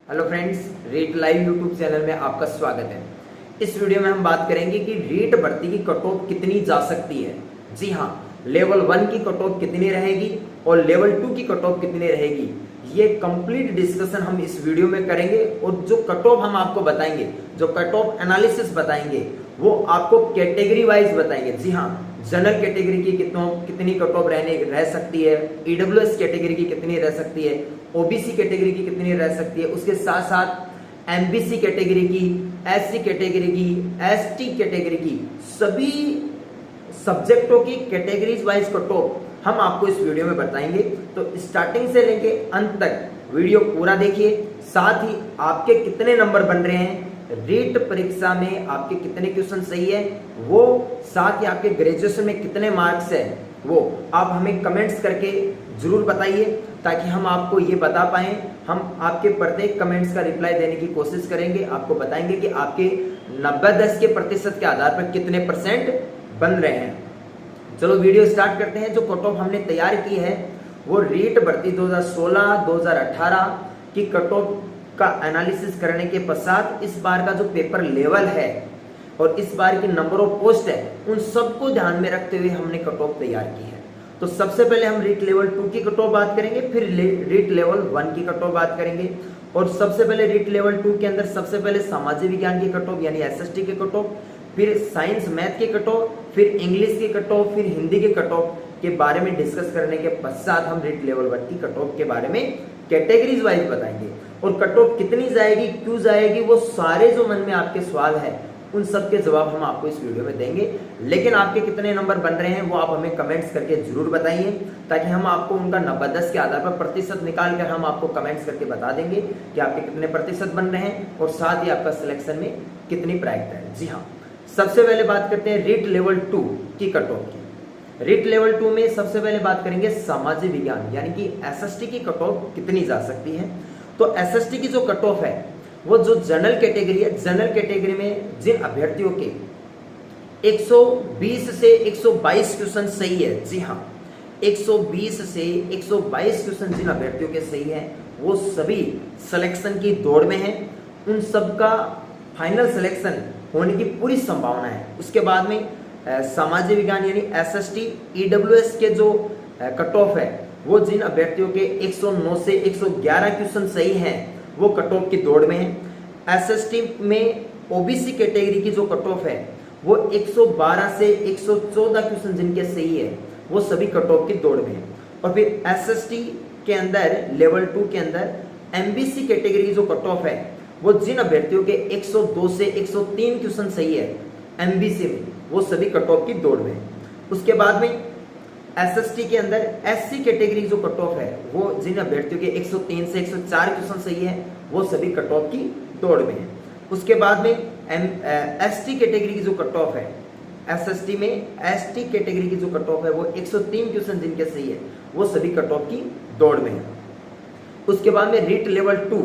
Hello friends, Reet live YouTube channel में आपका स्वागत है। इस वीडियो में हम बात करेंगे कि रीट भर्ती की कट ऑफ कितनी जा सकती है। जी हाँ, लेवल 1 की कट ऑफ कितनी रहेगी और लेवल 2 की कट ऑफ कितनी रहेगी, ये कंप्लीट डिस्कशन हम इस वीडियो में करेंगे। और जो कट ऑफ हम आपको बताएंगे, जो कट ऑफ एनालिसिस बताएंगे, वो आपको कैटेगरी वाइज बताएंगे। जी हाँ, जनरल कैटेगरी की कितनी कट ऑफ रह सकती है, ईडब्ल्यूएस कैटेगरी की कितनी रह सकती है, ओबीसी कैटेगरी की कितनी रह सकती है, उसके साथ साथ एमबीसी कैटेगरी की, एससी कैटेगरी की, एसटी कैटेगरी की, सभी सब्जेक्टों की कैटेगरीज वाइज कट ऑफ हम आपको इस वीडियो में बताएंगे। तो स्टार्टिंग से लेके अंत तक वीडियो पूरा देखिए। साथ ही आपके कितने नंबर बन रहे हैं, रीट परीक्षा में आपके कितने क्वेश्चन सही है, वो साथ ही आपके ग्रेजुएशन में कितने मार्क्स है, वो आप हमें कमेंट्स करके जरूर बताइए, ताकि हम आपको ये बता पाएं। हम आपके प्रत्येक कमेंट्स का रिप्लाई देने की कोशिश करेंगे, आपको बताएंगे कि आपके 90-10 के प्रतिशत के आधार पर कितने परसेंट बन रहे हैं। चलो वीडियो स्टार्ट करते हैं। जो कट ऑफ हमने तैयार की है वो रीट भर्ती 2016-2018 की कट ऑफ का एनालिसिस करने के पश्चात इस बार का जो पेपर लेवल है और इस बार की नंबर ऑफ पोस्ट है, उन सबको ध्यान में रखते हुए हमने कट ऑफ तैयार की है। तो सबसे पहले हम रीट लेवल 2 की कट ऑफ बात करेंगे, फिर रीट लेवल 1 की कट ऑफ बात करेंगे। और सबसे पहले रीट लेवल 2 के अंदर सबसे पहले सामाजिक विज्ञान की कट ऑफ यानी एसएसटी की कट ऑफ, फिर साइंस मैथ की कट ऑफ, फिर इंग्लिश की कट ऑफ, फिर हिंदी की कट ऑफ के बारे में डिस्कस करने के पश्चात हम रीट लेवल 1 की कट ऑफ के बारे में कैटेगरीज वाइज बताएंगे। और कट ऑफ कितनी जाएगी, क्यों जाएगी, वो सारे जो मन में आपके सवाल है उन सब के जवाब हम आपको इस वीडियो में देंगे। लेकिन आपके कितने नंबर बन रहे हैं वो आप हमें कमेंट्स करके जरूर बताइए, ताकि हम आपको उनका 90-10 के आधार पर प्रतिशत निकाल कर हम आपको कमेंट्स करके बता देंगे कि आपके कितने प्रतिशत बन रहे हैं और साथ ही आपका सिलेक्शन में कितनी प्रायिकता है। जी हाँ, सबसे पहले बात करते हैं रीट लेवल 2 की कट ऑफ की। रीट लेवल 2 में सबसे पहले बात करेंगे सामाजिक विज्ञान यानी कि एसएसटी की कट ऑफ कितनी जा सकती है। तो एसएसटी की जो कट ऑफ है वो जो जनरल कैटेगरी है, जनरल कैटेगरी में जिन अभ्यर्थियों के 120 से 122 क्वेश्चन सही है, जी हाँ 120 से 122 क्वेश्चन जिन अभ्यर्थियों के सही है, वो सभी सिलेक्शन की दौड़ में हैं। उन सबका फाइनल सिलेक्शन होने की पूरी संभावना है। उसके बाद में सामाजिक विज्ञान यानी एसएसटी ईडब्ल्यूएस के जो कट ऑफ है, वो जिन अभ्यर्थियों के 109 से 111 क्वेश्चन सही हैं, वो कट ऑफ की दौड़ में है। एसएसटी में ओबीसी कैटेगरी की जो कट ऑफ है वो 112 से 114 क्वेश्चन जिनके सही है, वो सभी कट ऑफ की दौड़ में है। और फिर एसएसटी के अंदर लेवल 2 के अंदर एमबीसी कैटेगरी की जो कट ऑफ है, वो जिन अभ्यर्थियों के 102 से 103 क्वेश्चन सही है एमबीसी में, वो सभी कट ऑफ की दौड़ में है। उसके बाद में एसएसटी के अंदर एससी कैटेगरी जो कट ऑफ है, वो जिन अभ्यर्थियों के 103 से 104 क्वेश्चन सही है, वो सभी कट ऑफ की दौड़ में है। उसके बाद में एसटी कैटेगरी की जो कट ऑफ है, एसएसटी में एसटी कैटेगरी की जो कट ऑफ है वो 103 क्वेश्चन जिनके सही है, वो सभी कट ऑफ की दौड़ में है। उसके बाद में रीट लेवल 2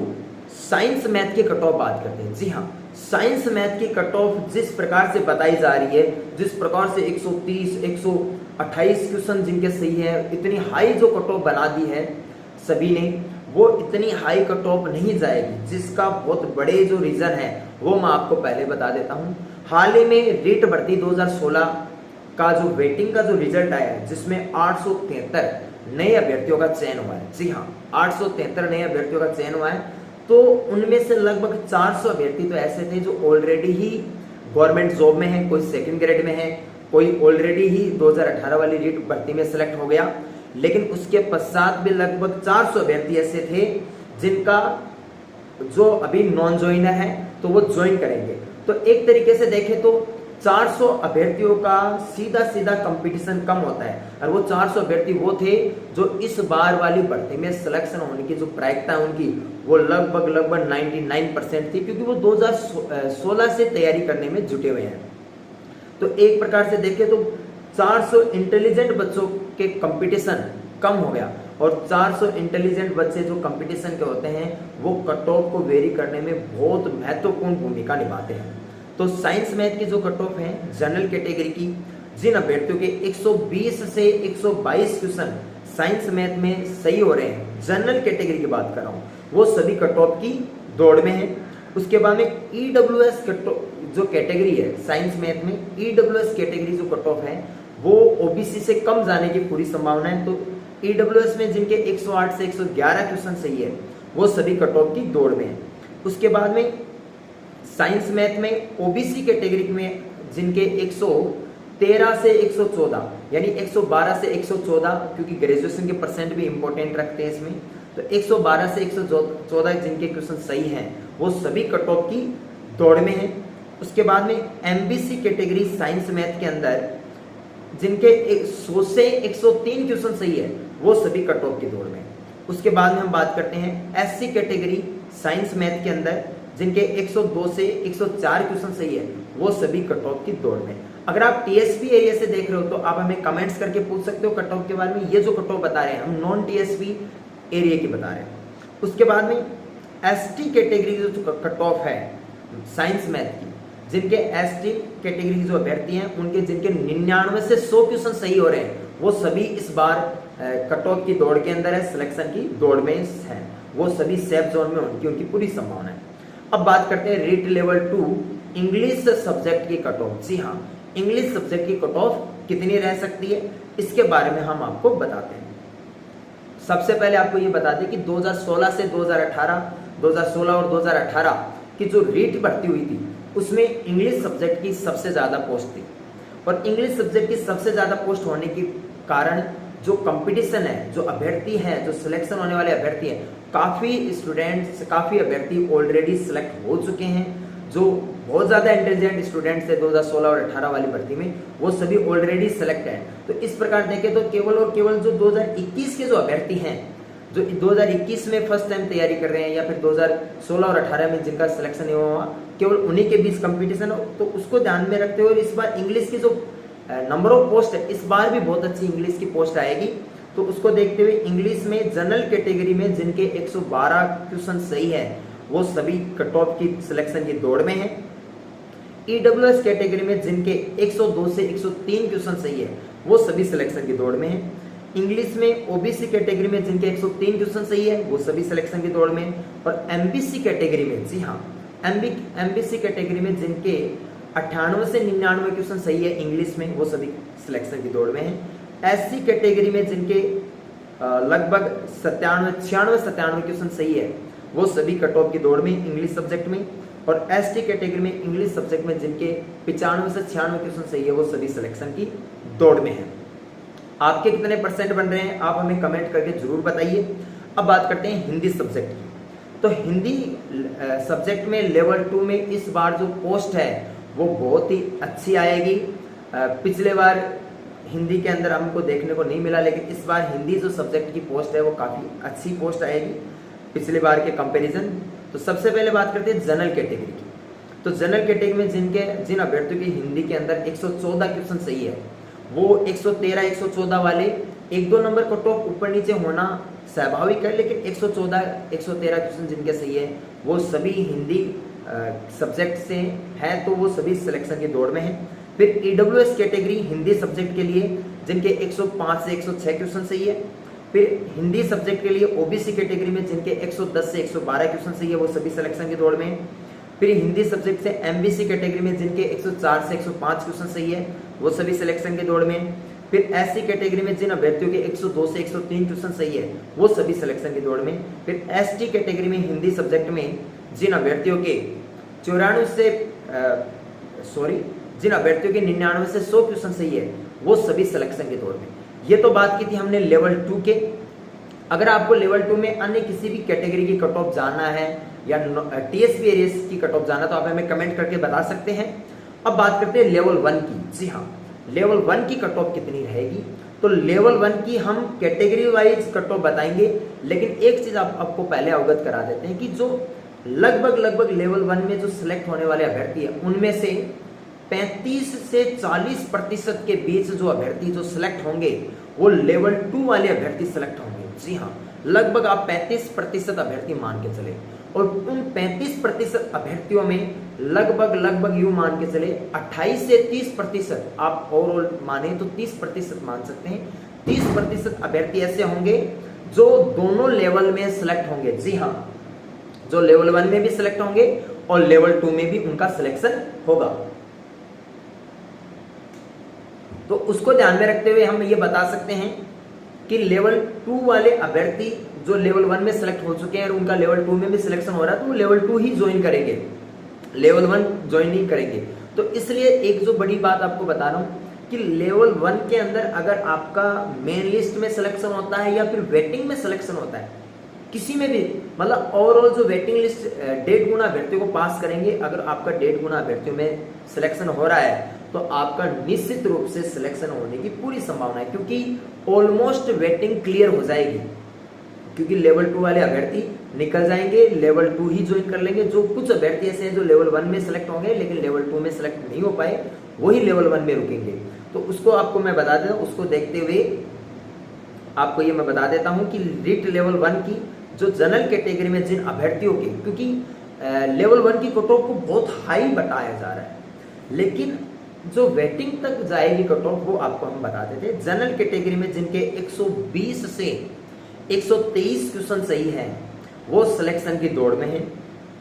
साइंस मैथ की कट ऑफ बात करते हैं। जी हाँ, साइंस मैथ की कट ऑफ जिस प्रकार से बताई जा रही है, जिस प्रकार से 130, 128 क्वेश्चन जिनके सही है, इतनी हाई जो कट ऑफ बना दी है सभी ने, वो इतनी हाई कट ऑफ नहीं जाएगी। जिसका बहुत बड़े जो रीजन है वो मैं आपको पहले बता देता हूँ। हाल ही में रीट भर्ती 2016 का जो वेटिंग का जो रिजल्ट आया है, जिसमें 873 नए अभ्यर्थियों का चयन हुआ है। जी हाँ, 873 नए अभ्यर्थियों का चयन हुआ है। तो उनमें से लगभग 400 अभ्यर्थी तो ऐसे थे जो ऑलरेडी ही गवर्नमेंट जॉब में है, कोई सेकंड ग्रेड में है, कोई ऑलरेडी ही 2018 वाली रीट भर्ती में सिलेक्ट हो गया। लेकिन उसके पश्चात भी लगभग 400 अभ्यर्थी ऐसे थे जिनका जो अभी नॉन ज्वाइनर है, तो वो ज्वाइन करेंगे। तो एक तरीके से देखें तो 400 अभ्यर्थियों का सीधा सीधा कंपटीशन कम होता है। और वो 400 अभ्यर्थी वो थे जो इस बार वाली भर्ती में सिलेक्शन होने की जो प्रायिकता है उनकी, वो लगभग 99% थी, क्योंकि वो 2016 से तैयारी करने में जुटे हुए हैं। तो एक प्रकार से देखें तो 400 इंटेलिजेंट बच्चों के कंपटीशन कम हो गया, और 400 इंटेलिजेंट बच्चे जो कंपटीशन के होते हैं वो कट ऑफ को वेरी करने में बहुत महत्वपूर्ण भूमिका निभाते हैं। तो साइंस मैथ की जो कट ऑफ है जनरल कैटेगरी की, जिन अभ्यर्थियों के 120 से 122 क्वेश्चन साइंस मैथ में सही हो रहे हैं, जनरल कैटेगरी की बात कर रहा हूँ, वो सभी कट ऑफ की दौड़ में है। उसके बाद में ईडब्ल्यूएस जो कैटेगरी है साइंस मैथ में, ईडब्ल्यूएस कैटेगरी जो कट ऑफ है वो ओबीसी से कम जाने की पूरी संभावना है। तो ईडब्ल्यूएस में जिनके 108 से 111 क्वेश्चन सही है वो सभी कट ऑफ की दौड़ में है। उसके बाद में साइंस मैथ में ओबीसी कैटेगरी में जिनके 113 से 114 यानी 112 से 114, क्योंकि ग्रेजुएशन के परसेंट भी इंपॉर्टेंट रखते हैं इसमें, तो 112 से 114 जिनके क्वेश्चन सही हैं वो सभी कट ऑफ की दौड़ में है। उसके बाद में एमबीसी कैटेगरी साइंस मैथ के अंदर जिनके 100 से 103 क्वेश्चन सही है वो सभी कट ऑफ की दौड़ में है। उसके बाद में हम बात करते हैं एससी कैटेगरी साइंस मैथ के अंदर जिनके 102 से 104 क्वेश्चन सही है वो सभी कट ऑफ की दौड़ में। अगर आप टीएसपी एरिया से देख रहे हो तो आप हमें कमेंट्स करके पूछ सकते हो कट ऑफ के बारे में। ये जो कट ऑफ बता रहे हैं हम नॉन टीएसपी एरिया की बता रहे हैं। उसके बाद में एसटी कैटेगरी जो कट ऑफ है साइंस मैथ की, जिनके एसटी कैटेगरी की जो अभ्यर्थी हैं उनके जिनके 99 से 100 क्वेश्चन सही हो रहे हैं वो सभी इस बार कट ऑफ की दौड़ के अंदर है, सिलेक्शन की दौड़ में है, वो सभी सेफ जोन में उनकी पूरी संभावना है। अब बात करते हैं रीट लेवल 2 इंग्लिश सब्जेक्ट की कट ऑफ। जी हाँ, इंग्लिश सब्जेक्ट की कट ऑफ कितनी रह सकती है इसके बारे में हम आपको बताते हैं। सबसे पहले आपको ये बता दें कि 2016 से 2018, 2016 और 2018 की जो रीट भर्ती हुई थी उसमें इंग्लिश सब्जेक्ट की सबसे ज्यादा पोस्ट थी। और इंग्लिश सब्जेक्ट की सबसे ज्यादा पोस्ट होने के कारण जो कंपटीशन है, जो अभ्यर्थी हैं, जो सिलेक्शन होने वाले अभ्यर्थी हैं, काफी स्टूडेंट्स, काफी अभ्यर्थी ऑलरेडी सिलेक्ट हो चुके हैं। जो बहुत ज्यादा इंटेलिजेंट स्टूडेंट्स थे 2016 और 18 वाली भर्ती में वो सभी ऑलरेडी सिलेक्ट हैं। तो इस प्रकार देखें तो केवल और केवल जो 2021 के जो अभ्यर्थी हैं, जो 2021 में फर्स्ट टाइम तैयारी कर रहे हैं या फिर 2016 और 18 में जिनका सिलेक्शन नहीं हुआ, केवल उन्हीं के बीच कंपटीशन हो। तो उसको ध्यान में रखते हुए इस बार इंग्लिश की जो नंबर ऑफ पोस्ट है इस बार भी बहुत अच्छी इंग्लिश की पोस्ट आएगी। तो उसको देखते हुए इंग्लिश में जनरल कैटेगरी में जिनके 112 क्वेश्चन सही है वो सभी कट ऑफ की सिलेक्शन की दौड़ में है। ईडब्ल्यूएस कैटेगरी में जिनके 102 से 103 क्वेश्चन सही है वो सभी सिलेक्शन की दौड़ में है। इंग्लिश में ओबीसी कैटेगरी में जिनके 103 क्वेश्चन सही है वो सभी सिलेक्शन की दौड़ में। और एमबीसी कैटेगरी में, जी हाँ, एमबीसी कैटेगरी में जिनके 98 से 99 क्वेश्चन सही है इंग्लिश में वो सभी सिलेक्शन की दौड़ में है। एससी कैटेगरी में जिनके लगभग 96 क्वेश्चन सही है वो सभी कट ऑफ की दौड़ में इंग्लिश सब्जेक्ट में। और एसटी कैटेगरी में इंग्लिश सब्जेक्ट में जिनके 95 से 96 क्वेश्चन सही है वो सभी सिलेक्शन की दौड़ में है। आपके कितने परसेंट बन रहे हैं आप हमें कमेंट करके जरूर बताइए। अब बात करते हैं हिंदी सब्जेक्ट की। तो हिंदी सब्जेक्ट में लेवल 2 में इस बार जो पोस्ट है वो बहुत ही अच्छी आएगी। पिछले बार हिंदी के अंदर हमको देखने को नहीं मिला, लेकिन इस बार हिंदी जो सब्जेक्ट की पोस्ट है वो काफ़ी अच्छी पोस्ट आएगी पिछले बार के कंपैरिजन। तो सबसे पहले बात करते हैं जनरल कैटेगरी की। तो जनरल कैटेगरी में जिन अभ्यर्थियों की हिंदी के अंदर 114 क्वेश्चन सही है वो 113, 114 वाले 1-2 नंबर कट ऑफ ऊपर नीचे होना स्वाभाविक है, लेकिन 114, 113 क्वेश्चन जिनके सही है वो सभी हिंदी सब्जेक्ट से हैं तो वो सभी सिलेक्शन की दौड़ में है। फिर ईडब्ल्यूएस कैटेगरी हिंदी सब्जेक्ट के लिए जिनके 105 से 106 क्वेश्चन सही है। फिर हिंदी सब्जेक्ट के लिए ओबीसी कैटेगरी में जिनके 110 से 112 क्वेश्चन सही है वो सभी सिलेक्शन की दौड़ में है। फिर हिंदी सब्जेक्ट से एमबीसी कैटेगरी में जिनके 104 से 105 क्वेश्चन सही है वो सभी सिलेक्शन की दौड़ में है। फिर एससी कैटेगरी में जिन अभ्यर्थियों के 102 से 103 क्वेश्चन सही है वो सभी सिलेक्शन की दौड़ में। फिर एसटी कैटेगरी में हिंदी सब्जेक्ट में जिन अभ्यर्थियों के 99 से जिन अभ्यर्थियों के 99 से 100 क्वेश्चन सही है वो सभी सिलेक्शन के दौड़ में। ये तो बात की थी हमने लेवल 2 के। अगर आपको लेवल 2 में अन्य किसी भी कैटेगरी की कट ऑफ जानना है या टीएसपी एरिया की कट ऑफ जानना तो आप हमें कमेंट करके बता सकते हैं। अब बात करते हैं लेवल 1 की। जी हाँ, लेवल 1 की कट ऑफ कितनी रहेगी? तो लेवल 1 की हम कैटेगरी वाइज कट ऑफ बताएंगे, लेकिन एक चीज आपको पहले अवगत करा देते हैं कि जो लगभग लेवल 1 में जो सिलेक्ट होने वाले अभ्यर्थी है उनमें से 35 से 40% के बीच जो अभ्यर्थी जो सिलेक्ट होंगे वो लेवल 2 वाले अभ्यर्थी सिलेक्ट होंगे। जी हाँ, लगभग आप 35% अभ्यर्थी मान के चले। और उन 35% अभ्यर्थियों में लगभग यूं मान के चले 28 से 30%, आप ओवरऑल माने तो 30% मान सकते हैं। 30% अभ्यर्थी ऐसे होंगे जो दोनों लेवल में सिलेक्ट होंगे। जी हाँ, जो लेवल 1 में भी सिलेक्ट होंगे और लेवल 2 में भी उनका सिलेक्शन होगा। तो उसको ध्यान में रखते हुए हम ये बता सकते हैं कि लेवल 2 वाले अभ्यर्थी जो लेवल 1 में सिलेक्ट हो चुके हैं और उनका लेवल 2 में भी सिलेक्शन हो रहा है तो वो लेवल 2 ही ज्वाइन करेंगे, लेवल 1 ज्वाइन नहीं करेंगे। तो इसलिए एक जो बड़ी बात आपको बता रहा हूं कि लेवल 1 के अंदर अगर आपका मेन लिस्ट में सिलेक्शन होता है या फिर वेटिंग में सिलेक्शन होता है, किसी में भी मतलब ओवरऑल जो वेटिंग लिस्ट 1.5 गुना अभ्यर्थियों को पास करेंगे, अगर आपका 1.5 गुना अभ्यर्थियों में सिलेक्शन हो रहा है तो आपका निश्चित रूप से सिलेक्शन होने की पूरी संभावना है, क्योंकि ऑलमोस्ट वेटिंग क्लियर हो जाएगी, क्योंकि लेवल 2 वाले अभ्यर्थी निकल जाएंगे, लेवल 2 ही ज्वाइन कर लेंगे। जो कुछ अभ्यर्थी ऐसे हैं जो लेवल 1 में सिलेक्ट होंगे लेकिन लेवल 2 में सिलेक्ट नहीं हो पाए, वही लेवल 1 में रुकेंगे। तो उसको आपको मैं बता देता हूं, उसको देखते हुए आपको ये मैं बता देता हूं कि रीट लेवल 1 की जो जनरल कैटेगरी में जिन अभ्यर्थियों के, क्योंकि लेवल 1 की कट ऑफ को बहुत हाई बताया जा रहा है, लेकिन जो वेटिंग तक जाएगी कट ऑफ वो आपको हम बता देते हैं। जनरल कैटेगरी में जिनके 120 से 123 क्वेश्चन सही है वो सिलेक्शन की दौड़ में है।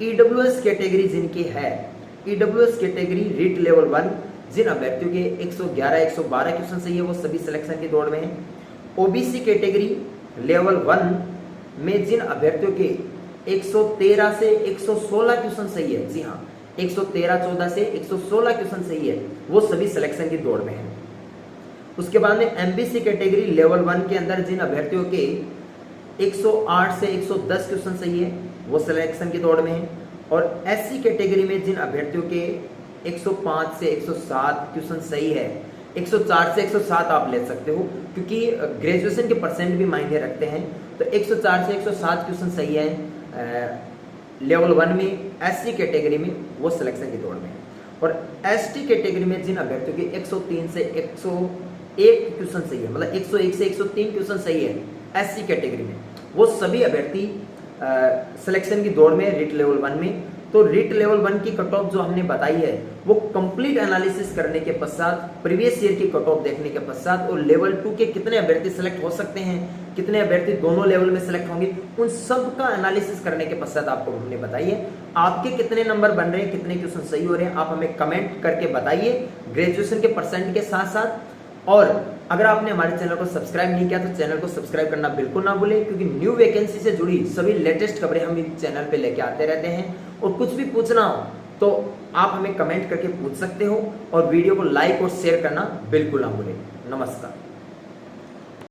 ईडब्ल्यूएस कैटेगरी जिनकी है, ईडब्ल्यूएस कैटेगरी रीट लेवल 1 जिन अभ्यर्थियों के 111 112 क्वेश्चन सही है वो सभी सिलेक्शन की दौड़ में है। ओबीसी कैटेगरी लेवल 1 में जिन अभ्यर्थियों के 113 से 116 क्वेश्चन सही है, जी हाँ 113-14 से 116 क्वेश्चन सही है, वो सभी सिलेक्शन की दौड़ में है। उसके बाद में एमबीसी कैटेगरी लेवल 1 के अंदर जिन अभ्यर्थियों के 108 से 110 क्वेश्चन सही है वो सिलेक्शन की दौड़ में है। और एससी कैटेगरी में जिन अभ्यर्थियों के 105 से 107 क्वेश्चन सही है, 104 से 107 आप ले सकते हो क्योंकि ग्रेजुएशन के परसेंट भी मायने रखते हैं, तो 104 से 107 क्वेश्चन सही है लेवल 1 में एससी कैटेगरी में, वो सिलेक्शन की दौड़ में है। और एसटी कैटेगरी में जिन अभ्यर्थियों के 103 से 101 क्वेश्चन सही है, मतलब 101 से 103 क्वेश्चन सही है एससी कैटेगरी में, वो सभी अभ्यर्थी सिलेक्शन की दौड़ में रीट लेवल 1 में। तो रीट लेवल 1 की कट ऑफ जो हमने बताई है वो कंप्लीट एनालिसिस करने के पश्चात, प्रीवियस ईयर की कट ऑफ देखने के पश्चात और लेवल 2 के कितने अभ्यर्थी सिलेक्ट हो सकते हैं, कितने अभ्यर्थी दोनों लेवल में सिलेक्ट होंगे, उन सब का एनालिसिस करने के पश्चात आपको हमने बताई है। आपके कितने नंबर बन रहे हैं, कितने क्वेश्चन सही हो रहे हैं, आप हमें कमेंट करके बताइए ग्रेजुएशन के परसेंट के साथ साथ। और अगर आपने हमारे चैनल को सब्सक्राइब नहीं किया तो चैनल को सब्सक्राइब करना बिल्कुल ना भूलें, क्योंकि न्यू वैकेंसी से जुड़ी सभी लेटेस्ट खबरें हम इस चैनल पे लेके आते रहते हैं। और कुछ भी पूछना हो तो आप हमें कमेंट करके पूछ सकते हो और वीडियो को लाइक और शेयर करना बिल्कुल ना भूलें। नमस्कार।